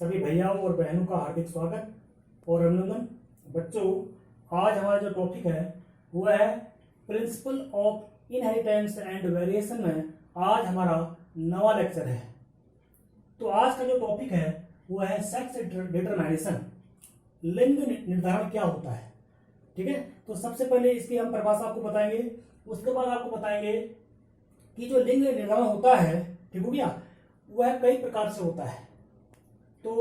सभी भैयाओं और बहनों का हार्दिक स्वागत और अभिनंदन। बच्चों, आज हमारा जो टॉपिक है वो है principle of inheritance and variation में आज हमारा नवा लेक्चर है। तो आज का जो टॉपिक है वो है सेक्स डिटरमिनेशन, लिंग निर्धारण क्या होता है। ठीक है, तो सबसे पहले इसकी हम परिभाषा आपको बताएंगे, उसके बाद आपको बताएंगे कि जो लिंग निर्धारण होता है, ठीक हो गया, वह कई प्रकार से होता है। तो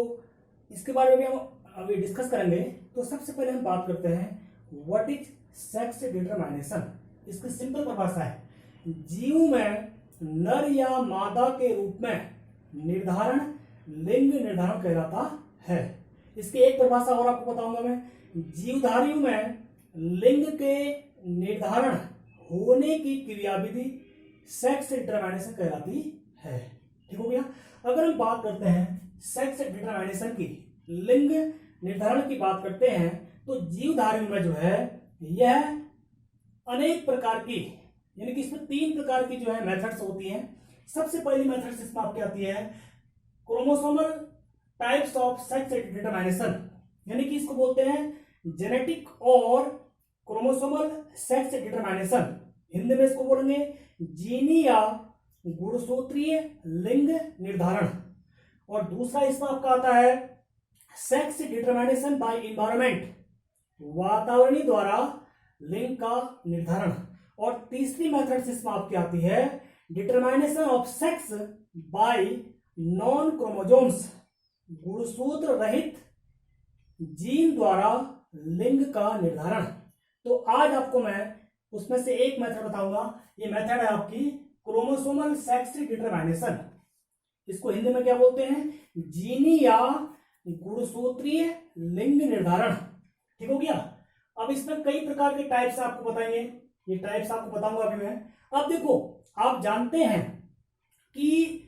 इसके बारे में भी हम अभी डिस्कस करेंगे। तो सबसे पहले हम बात करते हैं व्हाट इज सेक्स डिटरमिनेशन। इसकी सिंपल परिभाषा है जीव में नर या मादा के रूप में निर्धारण लिंग निर्धारण कहलाता है। इसकी एक परिभाषा और आपको बताऊंगा मैं, जीवधारियों में लिंग के निर्धारण होने की क्रियाविधि सेक्स डिटरमिनेशन कहलाती है। ठीक हो गया। अगर हम बात करते हैं सेक्स डिटरमिनेशन की, लिंग निर्धारण की बात करते हैं, तो जीवधारियों में जो है यह अनेक प्रकार की, यानी कि इसमें 3 प्रकार की जो है मेथड्स होती हैं। सबसे पहली मेथड्स इसमें आपकी आती है chromosomal types of sex determination, यानी कि इसको बोलते हैं जेनेटिक और क्रोमोसोमल सेक्स डिटरमिनेशन। हिंदी में इसको बोलेंगे जीनी या गुणसूत्रीय लिंग निर्धारण। और दूसरा इसमें आपका आता है सेक्स डिटरमिनेशन बाय इन्वायरमेंट, वातावरणीय द्वारा लिंग का निर्धारण। और तीसरी मेथड इसमें आपकी आती है determination of sex bye non chromosomes, गुणसूत्र रहित जीन द्वारा लिंग का निर्धारण। तो आज आपको मैं उसमें से एक मेथड बताऊंगा। ये मेथड है आपकी क्रोमोसोमल सेक्स डिटरमिनेशन। इसको हिंदी में क्या बोलते हैं, जीनी या गुणसूत्रीय लिंग निर्धारण। ठीक हो गया। अब इसमें कई प्रकार के टाइप्स आपको बताएंगे, ये टाइप्स आपको बताऊंगा अभी मैं। अब देखो, आप जानते हैं कि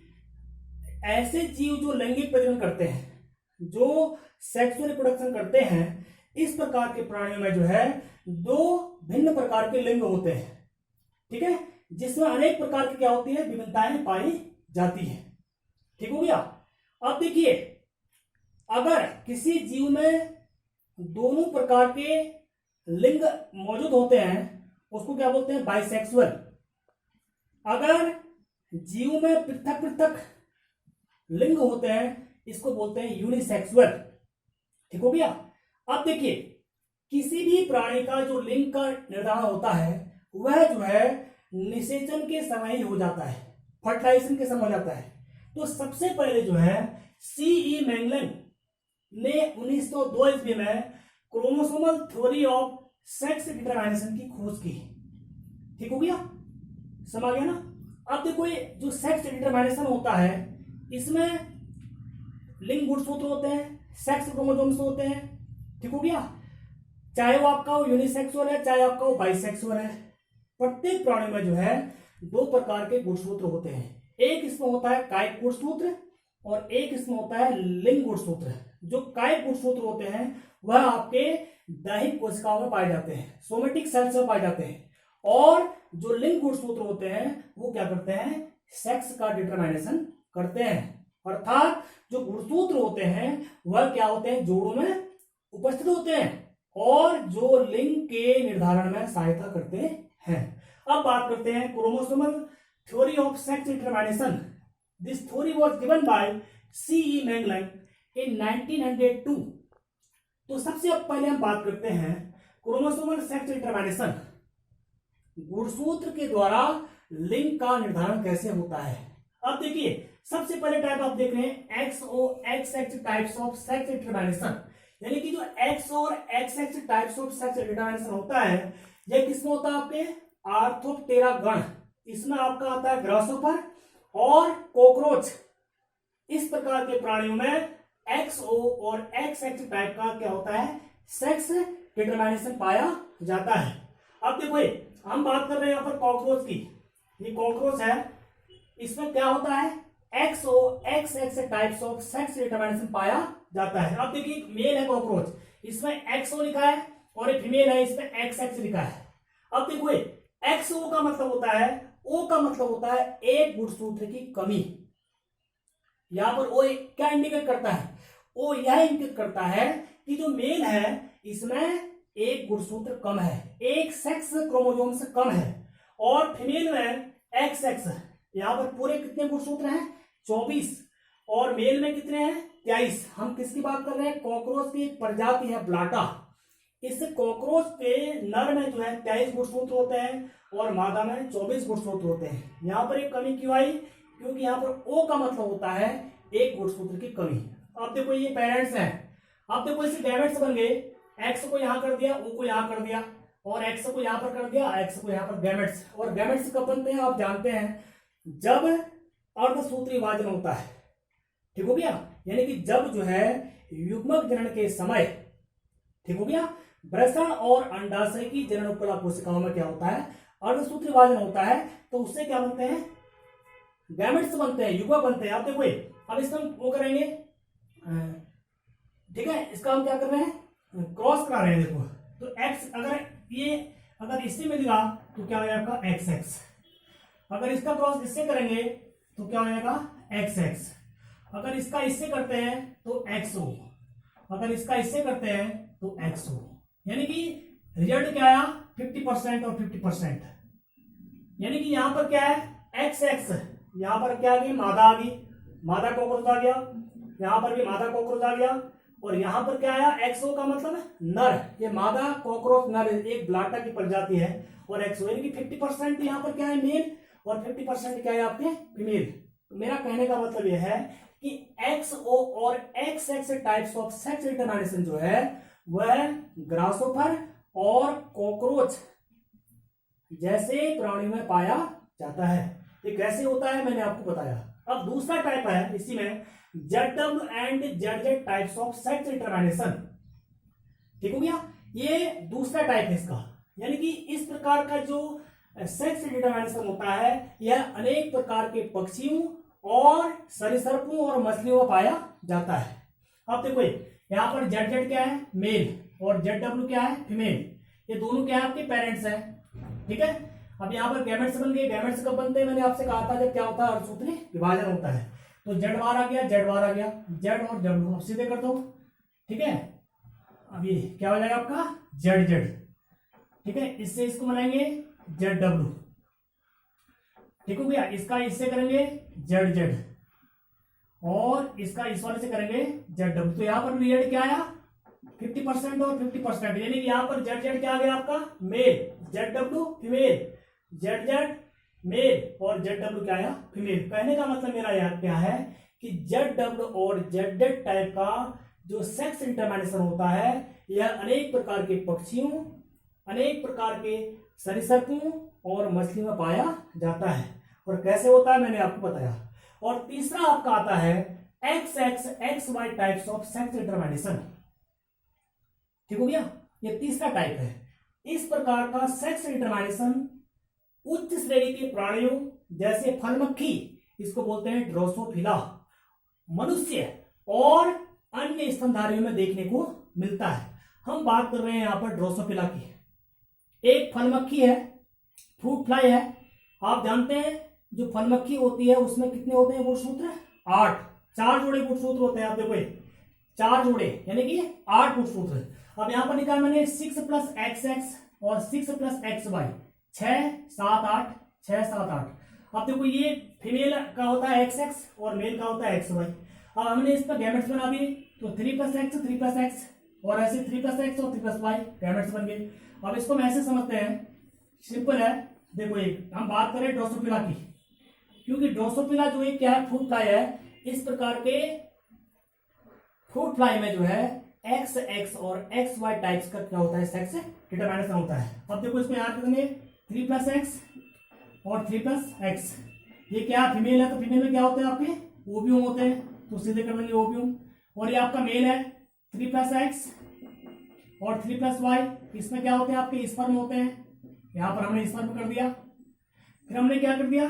ऐसे जीव जो लैंगिक प्रजनन करते हैं, जो सेक्सुअल रिप्रोडक्शन करते हैं, इस प्रकार के प्राणियों में जो है 2 भिन्न प्रकार के लिंग होते हैं। ठीक है, जिसमें अनेक प्रकार की क्या होती है, विभिन्नताएं पाई जाती है। ठीक हो गया। अब देखिए, अगर किसी जीव में दोनों प्रकार के लिंग मौजूद होते हैं, उसको क्या बोलते हैं, बाइसेक्सुअल। अगर जीव में पृथक पृथक लिंग होते हैं, इसको बोलते हैं यूनिसेक्सुअल। ठीक हो गया। अब देखिए, किसी भी प्राणी का जो लिंग का निर्धारण होता है वह जो है निषेचन के समय ही हो जाता है, फर्टिलाइजेशन के समय हो जाता है। तो सबसे पहले जो है C.E. मैंगलन ने 1902 ईस्वी में chromosomal theory of sex determination की खोज की। ठीक हो गया, समझ गया ना। अब देखो, ये जो सेक्स डिटरमिनेशन होता है, इसमें लिंग गुणसूत्र होते हैं, सेक्स क्रोमोसोम्स होते हैं। ठीक हो गया। चाहे वो आपका यूनिसेक्सुअल है, चाहे आपका वो बाइसेक्सुअल है, प्रत्येक प्राणी में जो है 2 प्रकार के गुणसूत्र होते हैं। एक इसमें होता है कायिक गुणसूत्र और एक इसमें होता है लिंग गुणसूत्र। जो कायिक गुणसूत्र होते हैं वह आपके दैहिक कोशिकाओं में पाए जाते हैं, सोमेटिक सेल्स में पाए जाते हैं। और जो लिंग गुणसूत्र होते हैं वो क्या करते हैं, सेक्स का डिटरमिनेशन करते हैं। अर्थात जो गुणसूत्र होते हैं वह क्या होते हैं, जोड़ों में उपस्थित होते हैं और जो लिंग के निर्धारण में सहायता करते हैं। अब बात करते हैं chromosomal theory of sex determination. This theory was given by C.E. मैंगलन इन 1902। तो सबसे पहले हम बात करते हैं क्रोमोसोमल सेक्स डिटरमिनेशन, गुणसूत्र के द्वारा लिंग का निर्धारण कैसे होता है। अब देखिए, सबसे पहले टाइप आप देख रहे हैं XX types of sex determination, यानी कि जो X और XX types of sex determination होता है, यह किसमें होता है, आपके आर्थोप्टेरा गण। इसमें आपका आता है ग्रासोफर और कॉकरोच। इस प्रकार के प्राणियों में XO और XX टाइप का क्या होता है, सेक्स डिटरमिनेशन पाया जाता है। अब देखो, हम बात कर रहे हैं यहाँ पर कॉकरोच की। ये कॉकरोच है, इसमें क्या होता है, XO XX types of sex determination पाया जाता है। अब देखिए, मेल है कॉकरोच, इसमें XO लिखा है, और एक फीमेल है, इसमें XX लिखा है। अब देखो, XO का मतलब होता है, O का मतलब होता है एक गुणसूत्र की कमी। यहां पर O क्या इंडिकेट करता है, वो यह इंगित करता है कि जो मेल है इसमें एक गुणसूत्र कम है, एक सेक्स क्रोमोसोम से कम है, और फीमेल में एक्स एक्स। यहाँ पर पूरे कितने गुणसूत्र हैं? 24, और मेल में कितने हैं? 23। हम किसकी बात कर रहे हैं? कॉकरोच की एक प्रजाति है ब्लाटा। इस कॉकरोच के नर में जो है 23 गुणसूत्र होते हैं और मादा में 24 गुणसूत्र होते हैं। यहाँ पर एक कमी क्यों आई? क्योंकि यहाँ पर ओ का मतलब होता है एक गुणसूत्र की कमी। अब देखो ये पेरेंट्स हैं, अब देखो इसे गैमेट्स बन गए, एक्स को यहाँ कर दिया, ओ को यहाँ कर दिया, और एक्स को यहाँ पर कर दिया, एक्स को यहाँ पर गैमेट्स। और गैमेट्स कब बनते हैं आप जानते हैं? जब अर्धसूत्री विभाजन होता है, ठीक हो गया? यानी कि जब जो है युग्मक जनन के समय, ठीक हो गया, वृषण और अंडाशय की जनन उपकला कोशिकाओं में क्या होता है? अर्धसूत्री विभाजन होता है, तो उससे क्या बनते हैं? गैमेट्स बनते हैं, युग्मक बनते हैं। आप देखो अब इसमें हम वो करेंगे, ठीक है, इसका हम क्या कर रहे हैं? क्रॉस करा रहे हैं। देखो तो एक्स अगर इससे मिलेगा तो क्या हो जाएगा? X x. अगर इसका क्रॉस इससे करेंगे तो क्या हो जाएगा? X x. अगर इसका इससे करते हैं तो एक्स ओ, अगर इसका इससे करते हैं तो एक्स ओ। यानी कि रिजल्ट क्या आया? 50% और 50%। यानी कि यहां पर क्या है? एक्स एक्स, यहां पर क्या आ गई? मादा आ गई, मादा कॉकरोच आ गया, यहां पर भी मादा कॉकरोच आ गया, और यहां पर क्या आया? एक्सओ का मतलब नर। ये मादा कॉकरोच नर एक ब्लाटा की प्रजाति है, और एक्सओ यानी कि 50% यहाँ पर क्या है? मेल, और 50% क्या है आपके? फीमेल। तो मेरा कहने का मतलब यह है कि एक्सओ और x x types of sex determination जो है वह ग्रासोफर और कॉकरोच जैसे प्राणियों में पाया जाता है। ये कैसे होता है मैंने आपको बताया। अब दूसरा टाइप है इसी में ZW and ZZ types of sex determination, ठीक हो गया? ये दूसरा टाइप है इसका। यानी कि इस प्रकार का जो सेक्स डिटरमिनेशन होता है यह अनेक प्रकार के पक्षियों और सरीसृपों और मछलियों में पाया जाता है। अब देखो यहाँ पर ZZ क्या है? मेल, और ZW क्या है? फीमेल। ये दोनों क्या है? आपके पेरेंट्स हैं, ठीक है? अब यहाँ पर गैमेट्स बन गए। गैमेट्स कब बनते हैं? मैंने आपसे कहा था जब क्या होता है? अर्धसूत्री विभाजन होता है। तो जेड बार आ गया, जेड बार आ गया, जेड और डब्ल्यू अब सीधे कर दो, ठीक है? अब ये क्या हो जाएगा आपका? जेड जेड, ठीक है? इससे इसको बनाएंगे जेड डब्ल्यू, ठीक हो गया? इसका इससे करेंगे जेड जेड, और इसका इस वाले से करेंगे जेड डब्ल्यू। तो यहाँ पर रिजल्ट क्या आया? 50% और 50%। यानी कि यहाँ पर जेड जेड क्या आ गया आपका? Male, Z W female, Z Z male, और जेड डब्ल्यू क्या आया? फीमेल। कहने का मतलब मेरा यार क्या है कि जेड डब्ल्यू और जेड जेड टाइप का जो सेक्स इंटरमिनेशन होता है यह अनेक प्रकार के पक्षियों, अनेक प्रकार के सरीसृपों और मछलियों में पाया जाता है। और कैसे होता है मैंने आपको बताया। और तीसरा आपका आता है X X X Y types of sex determination, ठीक हो गया? ये तीसरा टाइप है। इस प्रकार का सेक्स इंटरमिनेशन उच्च श्रेणी के प्राणियों जैसे फलमक्खी, इसको बोलते हैं ड्रोसोफिला, मनुष्य और अन्य स्तनधारियों में देखने को मिलता है। हम बात कर रहे हैं यहाँ पर ड्रोसोफिला की। एक फलमक्खी है, फ्रूट फ्लाई है। आप जानते हैं जो फलमक्खी होती है उसमें कितने होते हैं गुणसूत्र? 8, 4 जोड़े गुणसूत्र होते हैं। आप देखो 4 जोड़े यानी कि 8 गुणसूत्र। अब यहां पर निकाल मैंने 6 + XX और 6 + XY, 6 7 8, 6 7 8। अब देखो ये फीमेल का होता है XX और मेल का होता है XY। अब हमने इस पर गैमेट्स बना दिए, तो 3 + X 3 + X, और ऐसे 3 + X और 3 + Y गैमेट्स बन गए। अब इसको हम ऐसे समझते हैं, सिंपल है। देखो एक हम बात करें ड्रोसोफिला की, क्योंकि ड्रोसोफिला जो एक क्या है? फ्रूट फ्लाई है। इस प्रकार के फ्रूट फ्लाई में जो है XX और XY टाइप्स का क्या होता है? सेक्स डिटरमिनेशन होता है। अब देखो इसमें याद करेंगे 3 + X और 3 + X। ये क्या फीमेल है तो फीमेल में क्या होते हैं आपके? ओव्यूम होते हैं, तो सीधे कर देंगे ओव्यूम। और ये आपका मेल है 3 + X और 3 + Y, इसमें क्या होते हैं आपके? स्पर्म होते हैं। यहां पर हमने स्पर्म कर दिया। फिर हमने क्या कर दिया?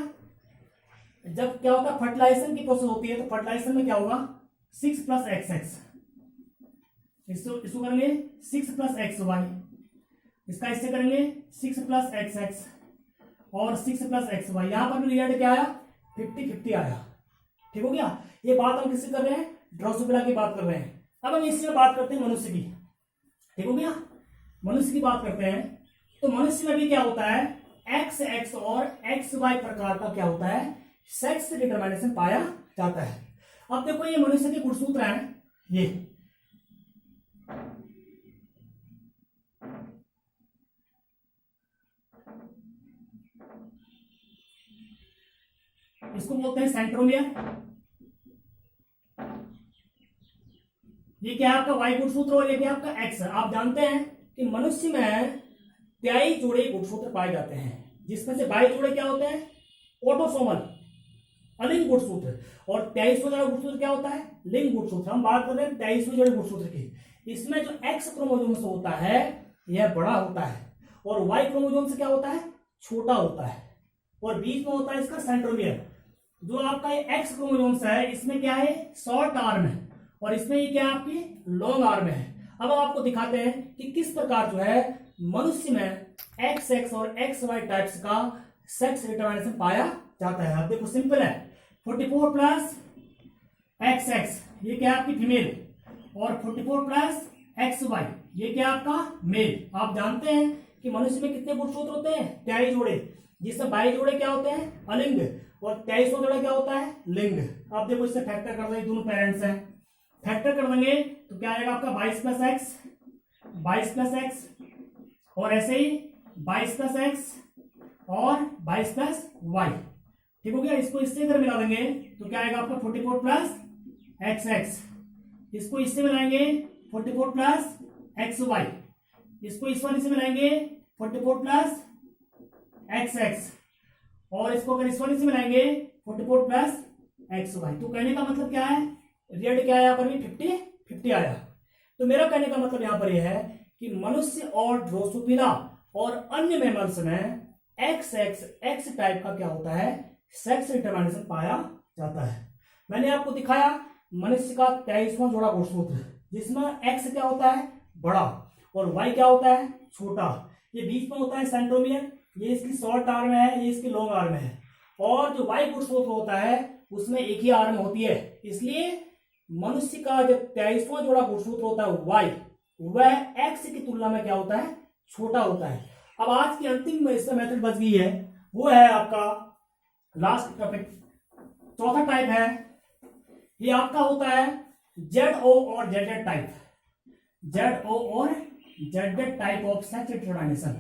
जब क्या होता है फर्टिलाइजेशन की प्रोसेस होती है तो फर्टिलाइजेशन में क्या होगा? 6 + XX, इसको करेंगे 6 + XY, इसका इससे करेंगे 6 + XX और 6 + XY। यहां पर भी रिजल्ट क्या आया? 50-50 आया, ठीक हो गया? ये बात हम किससे कर रहे हैं? ड्रोसोफिला की बात कर रहे हैं। अब हम इसमें बात करते हैं मनुष्य की, ठीक हो गया। मनुष्य की बात करते हैं तो मनुष्य में भी क्या होता है, एक्स एक्स और एक्स वाई प्रकार का क्या होता है, सेक्स डिटरमिनेशन पाया जाता है। अब देखो ये मनुष्य के गुणसूत्र हैं, ये इसको बोलते हैं सेंट्रोमियर। ये क्या है आपका वाई गुणसूत्र और ये क्या आपका एक्स। आप जानते हैं कि मनुष्य में 23 जोड़े गुणसूत्र पाए जाते हैं, जिसमें से 22 जोड़े क्या होते हैं, ऑटोसोमल अलिंग गुणसूत्र, और 23वां जोड़ा गुणसूत्र क्या होता है, लिंग गुणसूत्र। हम बात कर रहे हैं 23वें जोड़े गुणसूत्र की। इसमें जो एक्स क्रोमोसोम से होता है यह बड़ा होता है, और वाई क्रोमोसोम से क्या होता है, छोटा होता है, और बीच में होता है इसका सेंट्रोमियर। जो आपका ये एक्स क्रोमोसोम्स है इसमें क्या है, शॉर्ट आर्म है, और इसमें ये क्या है, आपकी लॉन्ग आर्म है। अब हम आपको दिखाते हैं कि किस प्रकार जो है मनुष्य में एक्स एक्स और एक्स वाई टाइप्स का सेक्स डिटरमिनेशन पाया जाता है। अब देखो सिंपल है, 44 प्लस एक्स एक्स ये क्या है आपकी फीमेल, और 44 प्लस एक्स वाई ये क्या आपका मेल। आप जानते हैं कि मनुष्य में कितने गुणसूत्र होते हैं, 23 जोड़े, जिसमें 22 जोड़े क्या होते हैं, अलिंग, और 23वां जोड़ा क्या होता है, लिंग। आप देखो इससे फैक्टर कर देंगे, दोनों पेरेंट्स हैं, फैक्टर कर देंगे तो क्या आएगा आपका 22 प्लस एक्स, 22 प्लस एक्स, और ऐसे ही 22 प्लस एक्स और 22 प्लस वाई, ठीक हो गया। इसको इससे अगर मिला देंगे तो क्या आएगा आपका 44 प्लस एक्स एक्स, इसको इससे मिलाएंगे 44 प्लस एक्स वाई, इसको इस वाले से मिलाएंगे 44 प्लस एक्स एक्स, और इसको अगर इस वाले से मिलाएंगे 44 प्लस एक्स वाई। तो कहने का मतलब क्या है, रिजल्ट क्या है यहाँ पर भी 50-50 आया। तो मेरा कहने का मतलब यहाँ पर यह है कि मनुष्य और ड्रोसोफिला और अन्य मैमल्स में एक्स एक्स एक्स टाइप का क्या होता है, सेक्स डिटरमिनेशन पाया जाता है। मैंने आपको दिखाया मनुष्य का 23वां जोड़ा गुणसूत्र, जिसमें एक्स क्या होता है, बड़ा, और वाई क्या होता है, छोटा। ये बीच में होता है सेंट्रोमियर, ये इसकी शॉर्ट आर्म है, ये इसकी लॉन्ग आर्म है, और जो वाई गुणसूत्र होता है उसमें एक ही आर्म होती है। इसलिए मनुष्य का जो 23वां जोड़ा गुणसूत्र होता है वाई, वह एक्स की तुलना में क्या होता है, छोटा होता है। अब आज की अंतिम मेथड बच गई है, वो है आपका लास्ट टॉपिक, चौथा टाइप है, ये आपका होता है ZO और ZZ टाइप, ZO और ZZ type of sex determination,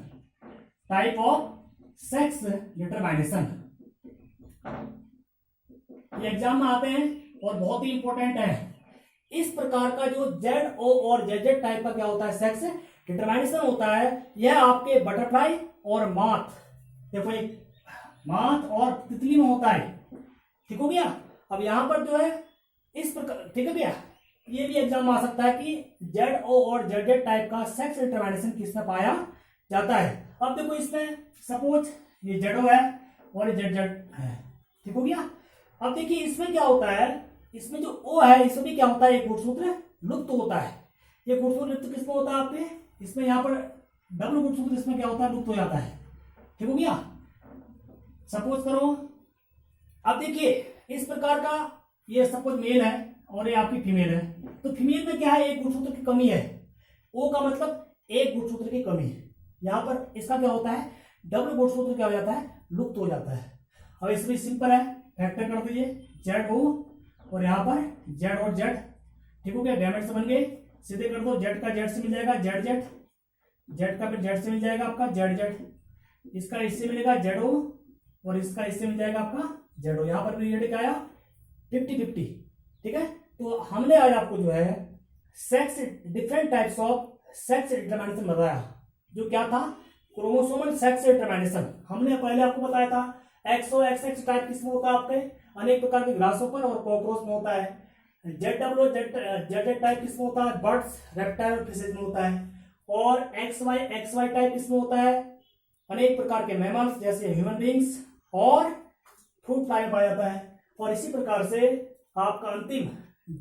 type of sex determination. ये एग्जाम में आते हैं और बहुत ही इंपॉर्टेंट है। इस प्रकार का जो ZO और ZZ टाइप का क्या होता है, सेक्स डिटरमिनेशन होता है, यह आपके बटरफ्लाई और माथ, देखो एक माथ और तितली में होता है, ठीक हो गया। अब यहां पर जो है इस प्रकार, ठीक है भैया, ये भी एग्जाम में आ सकता है कि ZO और ZZ टाइप का सेक्स डिटरमिनेशन किसमें पाया जाता है। अब देखो इसमें सपोज ये ZO है और ये ZZ है, ठीक हो गया। अब देखिए इसमें क्या होता है, इसमें जो O है इसमें भी क्या होता है, एक गुणसूत्र लुप्त होता है। ये गुणसूत्र लुप्त किसमें होता है आपके, इसमें यहाँ पर डबल गुणसूत्र इसमें क्या होता है, लुप्त हो जाता है, ठीक हो गया। सपोज करो, अब देखिए इस प्रकार का, ये सपोज मेल है और ये आपकी फीमेल है, तो फीमेल में क्या है, एक गुणसूत्र की कमी है, O का मतलब एक गुणसूत्र की कमी। यहाँ पर इसका क्या होता है, डबल गुणसूत्र क्या हो जाता है, लुप्त हो जाता है। अब इसमें सिंपल है, फैक्टर कर दीजिए ZO और यहाँ पर Z और Z, ठीक हो गया, गैमेट्स बन गए, सीधे कर दो, Z का Z से मिल जाएगा ZZ, Z का फिर Z से मिल जाएगा आपका ZZ, इसका इससे मिलेगा ZO और इसका इससे मिल जाएगा आपका ZO। यहाँ पर रिजल्ट क्या आया, 50-50, ठीक है। तो हमने आज आपको जो है sex different types of sex determination बताया, जो क्या था, क्रोमोसोमल सेक्स डिटरमिनेशन। हमने पहले आपको बताया था XO XX टाइप किसमें होता है, आपके अनेक प्रकार के ग्रासहोपर और कॉकरोच में होता है। ZO ZZ टाइप किसमें होता है, बर्ड्स, रेप्टाइल और फिशेज में होता है। और XY टाइप किसमें होता है, अनेक प्रकार के मैमल्स जैसे ह्यूमन बींग्स और फ्रूट फ्लाई में पाया जाता है। और इसी प्रकार से आपका अंतिम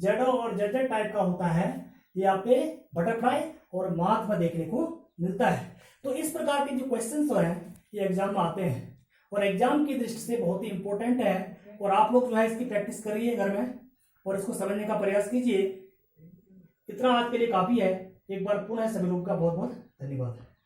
ZO और ZZ टाइप का होता है, ये आपके बटरफ्लाई और माथ में देखने को मिलता है। तो इस प्रकार के जो क्वेश्चंस हैं ये एग्जाम में आते हैं और एग्जाम की दृष्टि से बहुत ही इंपॉर्टेंट है, और आप लोग जो है इसकी प्रैक्टिस करिए घर में और इसको समझने का प्रयास कीजिए। इतना आज के लिए काफी है। एक बार पुनः सभी लोगों का बहुत बहुत धन्यवाद।